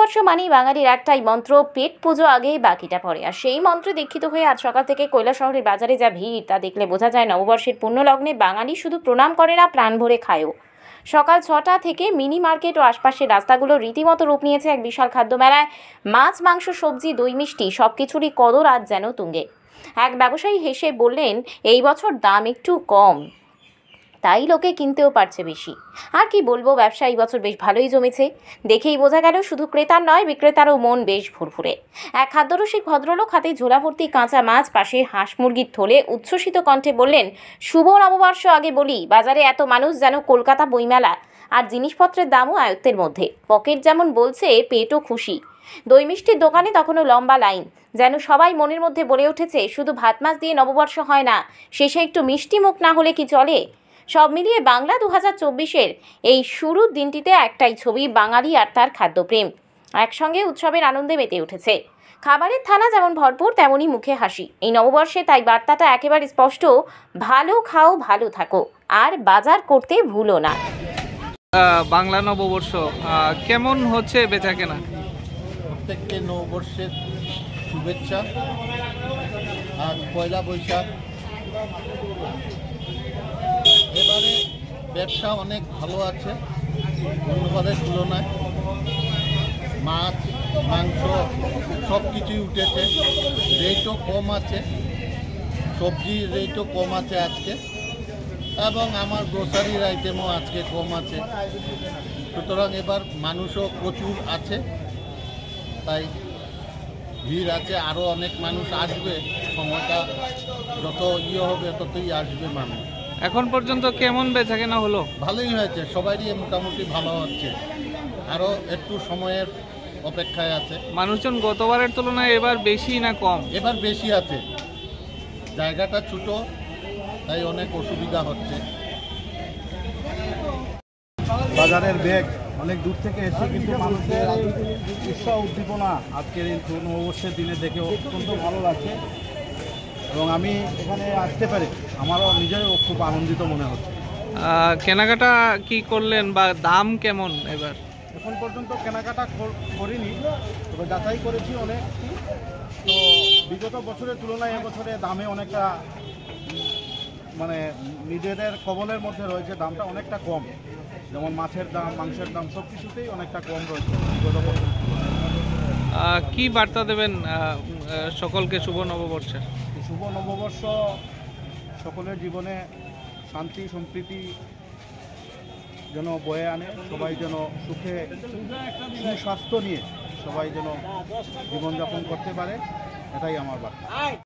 নববর্ষ মানেই বাঙালির একটাই মন্ত্র, পেট পুজো আগেই বাকিটা পড়ে। আর সেই মন্ত্রে দীক্ষিত হয়ে আজ সকাল থেকে কৈলাসহরের বাজারে যা ভিড় তা দেখলে বোঝা যায় নববর্ষের পুণ্যলগ্নে বাঙালি শুধু প্রণাম করে না, প্রাণ ভরে খায়ও। সকাল 6টা থেকে মিনি মার্কেট ও আশপাশের রাস্তাগুলো রীতিমতো রূপ নিয়েছে এক বিশাল খাদ্য মেলায়। মাছ, মাংস, সবজি, দই, মিষ্টি সবকিছুরই কদর আজ যেন তুঙ্গে। এক ব্যবসায়ী হেসে বললেন, এই বছর দাম একটু কম, তাই লোকে কিনতেও পারছে বেশি। আর কি বলবো, ব্যবসা এই বছর বেশ ভালোই জমেছে। দেখেই বোঝা গেল শুধু ক্রেতার নয়, বিক্রেতারও মন বেশ ফুরফুরে। এক খাদ্যরসিক ভদ্রলোক হাতে ঝোলা ভর্তি কাঁচা মাছ, পাশে হাঁস মুরগির থলে উচ্ছ্বসিত কণ্ঠে বললেন, শুভ নববর্ষ। আগে বলি, বাজারে এত মানুষ যেন কলকাতা বইমেলা, আর জিনিসপত্রের দামও আয়ত্তের মধ্যে। পকেট যেমন বলছে, পেটও খুশি। দই মিষ্টির দোকানে তখনও লম্বা লাইন, যেন সবাই মনের মধ্যে বলে উঠেছে, শুধু ভাত মাছ দিয়ে নববর্ষ হয় না, শেষে একটু মিষ্টি মুখ না হলে কি চলে। সব মিলিয়ে বাংলা 2024-এর এই শুরুর দিনটিতে একটাই ছবি, বাঙালি আর তার খাদ্যপ্রেম একসঙ্গে উৎসবের আনন্দে মেতে উঠেছে। খাবারের থালা যেমন ভরপুর, তেমনই মুখে হাসি এই নববর্ষে। তাই বার্তাটা একেবারে স্পষ্ট, ভালো খাও, ভালো থাকো, আর বাজার করতে ভুলো না। বাংলা নববর্ষ কেমন হচ্ছে বেচাকেনা? প্রত্যেককে নববর্ষের শুভেচ্ছা। আজ পয়লা বৈশাখ। এবারে ব্যবসা অনেক ভালো আছে অন্যবারের তুলনায়। মাছ, মাংস সব কিছুই উঠেছে, রেটও কম আছে, সবজির রেটও কম আছে আজকে, এবং আমার গ্রোসারির আইটেমও আজকে কম আছে। সুতরাং এবার মানুষও প্রচুর আছে, তাই ভিড় আছে। আরও অনেক মানুষ আসবে, সময়টা যত হবে ততই আসবে মানুষ। এখন পর্যন্ত কেমন বেচাকেনা হলো? ভালোই হয়েছে, সবারই মোটামুটি ভালো হচ্ছে, আরও একটু সময়ের অপেক্ষায় আছে। মানুষজন গতবারের তুলনায় এবার বেশি না কম? এবার বেশি আছে, জায়গাটা ছোট, তাই অনেক অসুবিধা হচ্ছে। বাজারের বেগ অনেক দূর থেকে এসে কিন্তু মানুষের উৎসাহ উদ্দীপনা আজকের এই নববর্ষের দিনে দেখে অত্যন্ত ভালো লাগছে, এবং আমি এখানে আসতে পারি আমারও নিজেরও খুব আনন্দিত মনে হচ্ছে। কেনাকাটা কি করলেন বা দাম কেমন এবার? এখন পর্যন্ত কেনাকাটা করিনি, তবে যাচাই করেছি অনেক। তো বিগত বছরের তুলনায় এবছরে দামে অনেকটা মানে নিজেদের কবলের মধ্যে রয়েছে, দামটা অনেকটা কম। যেমন মাছের দাম, মাংসের দাম সব কিছুতেই অনেকটা কম রয়েছে বিগত বছরের তুলনায়। কি বার্তা দেবেন সকলকে শুভ নববর্ষের? শুভ নববর্ষ সকলের জীবনে শান্তি সম্প্রীতি যেন বয়ে আনে, সবাই যেন সুখে সুস্বাস্থ্য নিয়ে সবাই যেন জীবনযাপন করতে পারে, এটাই আমার বার্তা।